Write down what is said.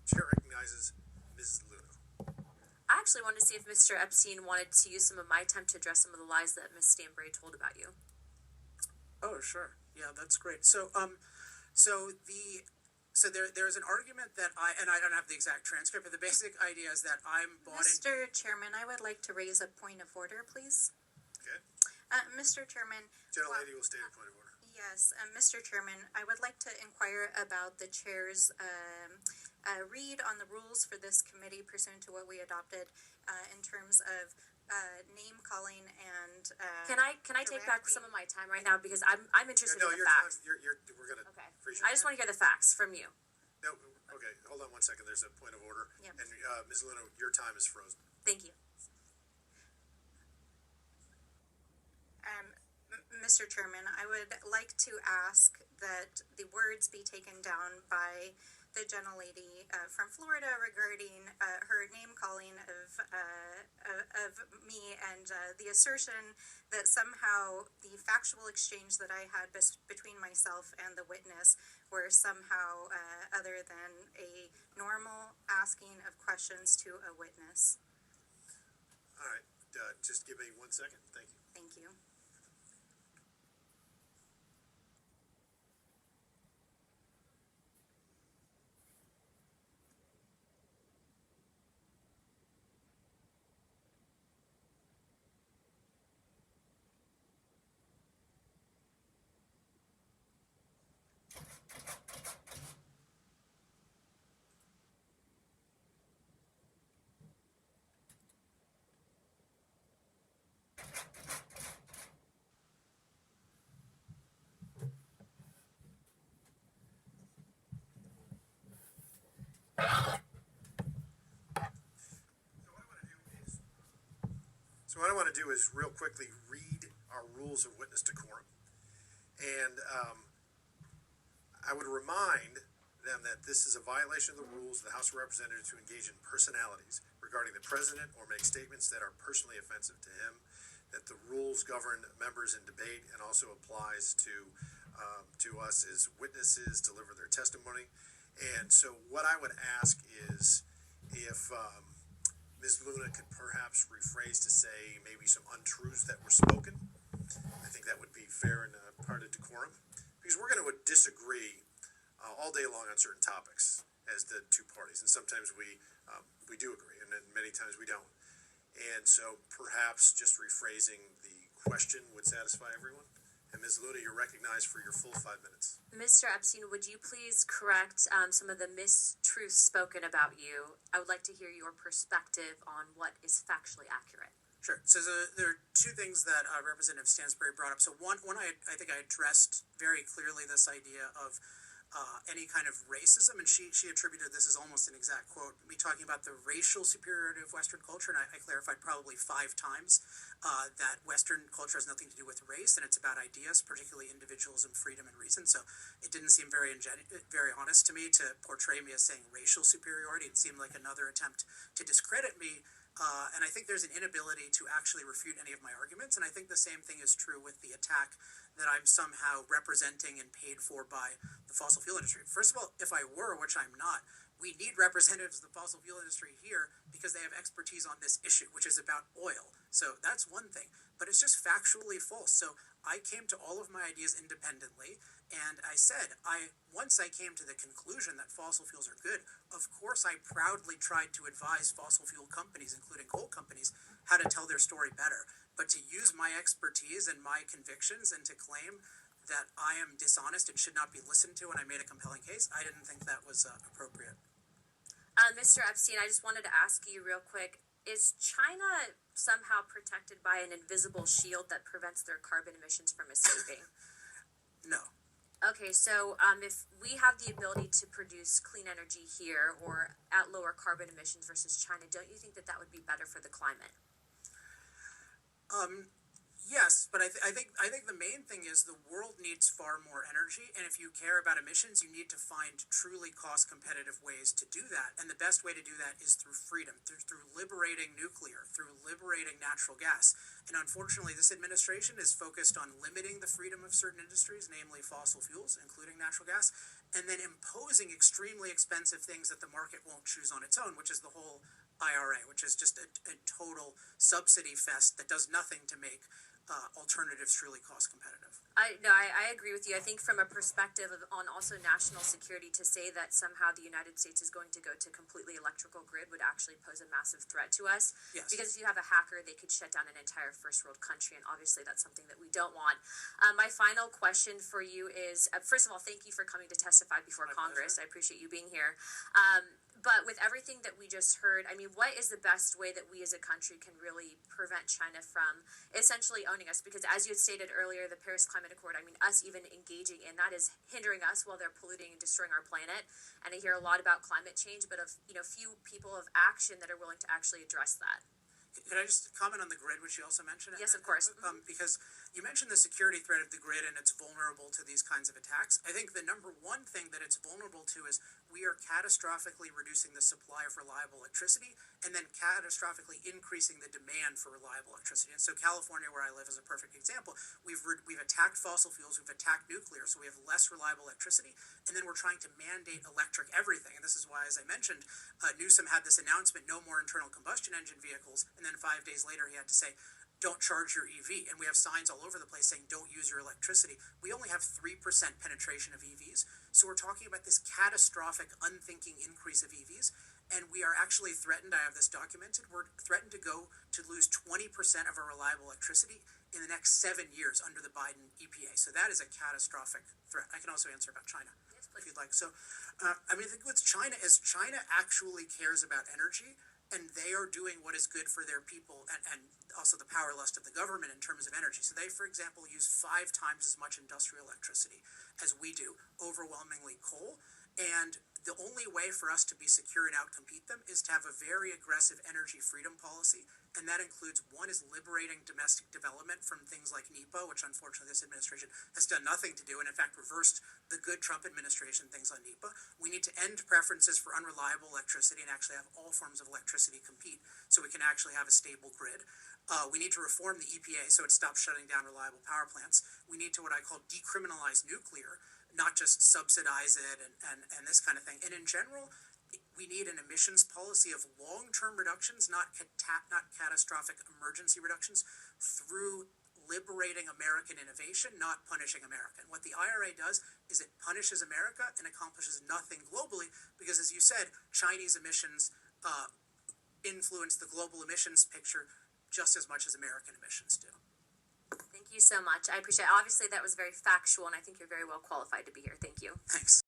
Chair recognizes Mrs. Luna. I actually wanted to see if Mr. Epstein wanted to use some of my time to address some of the lies that Ms. Stanbury told about you. Oh, sure. Yeah, that's great. There's an argument that I don't have the exact transcript, but the basic idea is that I'm bought in. Mr. Chairman, I would like to raise a point of order, please. Okay. Mr. Chairman. Gentlelady will state a point of order. Yes, Mr. Chairman, I would like to inquire about the chair's read on the rules for this committee pursuant to what we adopted in terms of name calling and. Can I take back some of my time right now because I'm interested in the facts. We're gonna. Okay. Freeze I just want to hear the facts from you. No. Okay. Hold on 1 second. There's a point of order. Yep. And Ms. Luna, your time is frozen. Thank you. Mr. Chairman, I would like to ask that the words be taken down by the gentlelady from Florida regarding her name calling of me and the assertion that somehow the factual exchange that I had between myself and the witness were somehow other than a normal asking of questions to a witness. All right. Just give me 1 second. Thank you. Thank you. So what I want to do is real quickly read our rules of witness decorum. And I would remind them that this is a violation of the rules of the House of Representatives to engage in personalities regarding the president or make statements that are personally offensive to him, that the rules govern members in debate and also applies to us as witnesses deliver their testimony. And so what I would ask is if Ms. Luna could perhaps rephrase to say maybe some untruths that were spoken. I think that would be fair and part of decorum, because we're going to disagree all day long on certain topics as the two parties, and sometimes we do agree, and then many times we don't. And so perhaps just rephrasing the question would satisfy everyone. And Ms. Luna, you're recognized for your full 5 minutes. Mr. Epstein, would you please correct some of the mistruths spoken about you? I would like to hear your perspective on what is factually accurate. Sure. So there are two things that Representative Stansbury brought up. So one I think I addressed very clearly this idea of any kind of racism, and she attributed this as almost an exact quote, me talking about the racial superiority of Western culture, and I clarified probably 5 times that Western culture has nothing to do with race, and it's about ideas, particularly individualism, freedom, and reason. So it didn't seem very honest to me to portray me as saying racial superiority. It seemed like another attempt to discredit me. And I think there's an inability to actually refute any of my arguments. And I think the same thing is true with the attack that I'm somehow representing and paid for by the fossil fuel industry. First of all, if I were, which I'm not, we need representatives of the fossil fuel industry here because they have expertise on this issue, which is about oil. So that's one thing. But it's just factually false. So I came to all of my ideas independently, and I said, once I came to the conclusion that fossil fuels are good, of course I proudly tried to advise fossil fuel companies, including coal companies, how to tell their story better. But to use my expertise and my convictions and to claim that I am dishonest and should not be listened to when I made a compelling case, I didn't think that was appropriate. Mr. Epstein, I just wanted to ask you real quick, is China somehow protected by an invisible shield that prevents their carbon emissions from escaping? No. Okay, so if we have the ability to produce clean energy here or at lower carbon emissions versus China, don't you think that that would be better for the climate? Yes, but I think the main thing is the world needs far more energy, and if you care about emissions, you need to find truly cost competitive ways to do that. And the best way to do that is through freedom, through liberating nuclear, through liberating natural gas. And unfortunately, this administration is focused on limiting the freedom of certain industries, namely fossil fuels, including natural gas, and then imposing extremely expensive things that the market won't choose on its own, which is the whole IRA, which is just a total subsidy fest that does nothing to make alternatives truly cost competitive. I agree with you. I think from a perspective of on also national security, to say that somehow the United States is going to go to completely electrical grid would actually pose a massive threat to us. Yes. Because if you have a hacker, they could shut down an entire first world country, and obviously that's something that we don't want. My final question for you is, first of all, thank you for coming to testify before My Congress. pleasure. I appreciate you being here. But with everything that we just heard, I mean, what is the best way that we as a country can really prevent China from essentially owning us? Because as you had stated earlier, the Paris Climate Accord, I mean, us even engaging in that is hindering us while they're polluting and destroying our planet. And I hear a lot about climate change, but of few people of action that are willing to actually address that. Could I just comment on the grid, which you also mentioned? Yes, of course. Because you mentioned the security threat of the grid and it's vulnerable to these kinds of attacks. I think the number one thing that it's vulnerable to is we are catastrophically reducing the supply of reliable electricity and then catastrophically increasing the demand for reliable electricity. And so California, where I live, is a perfect example. We've attacked fossil fuels, we've attacked nuclear, so we have less reliable electricity, and then we're trying to mandate electric everything. And this is why, as I mentioned, Newsom had this announcement, no more internal combustion engine vehicles, and then 5 days later he had to say, don't charge your EV. And we have signs all over the place saying, don't use your electricity. We only have 3% penetration of EVs. So we're talking about this catastrophic, unthinking increase of EVs. And we are actually threatened, I have this documented, we're threatened to lose 20% of our reliable electricity in the next 7 years under the Biden EPA. So that is a catastrophic threat. I can also answer about China, if you'd like. So, I mean, the thing with China is China actually cares about energy, and they are doing what is good for their people and also the power lust of the government in terms of energy. So they, for example, use 5 times as much industrial electricity as we do, overwhelmingly coal. And the only way for us to be secure and outcompete them is to have a very aggressive energy freedom policy. And that includes, one is liberating domestic development from things like NEPA, which unfortunately this administration has done nothing to do, and in fact reversed the good Trump administration things on NEPA. We need to end preferences for unreliable electricity and actually have all forms of electricity compete so we can actually have a stable grid. We need to reform the EPA so it stops shutting down reliable power plants. We need to what I call decriminalize nuclear, not just subsidize it and this kind of thing. And in general, we need an emissions policy of long-term reductions, not catastrophic emergency reductions, through liberating American innovation, not punishing America. And what the IRA does is it punishes America and accomplishes nothing globally because, as you said, Chinese emissions influence the global emissions picture just as much as American emissions do. Thank you so much. I appreciate it. Obviously, that was very factual, and I think you're very well qualified to be here. Thank you. Thanks.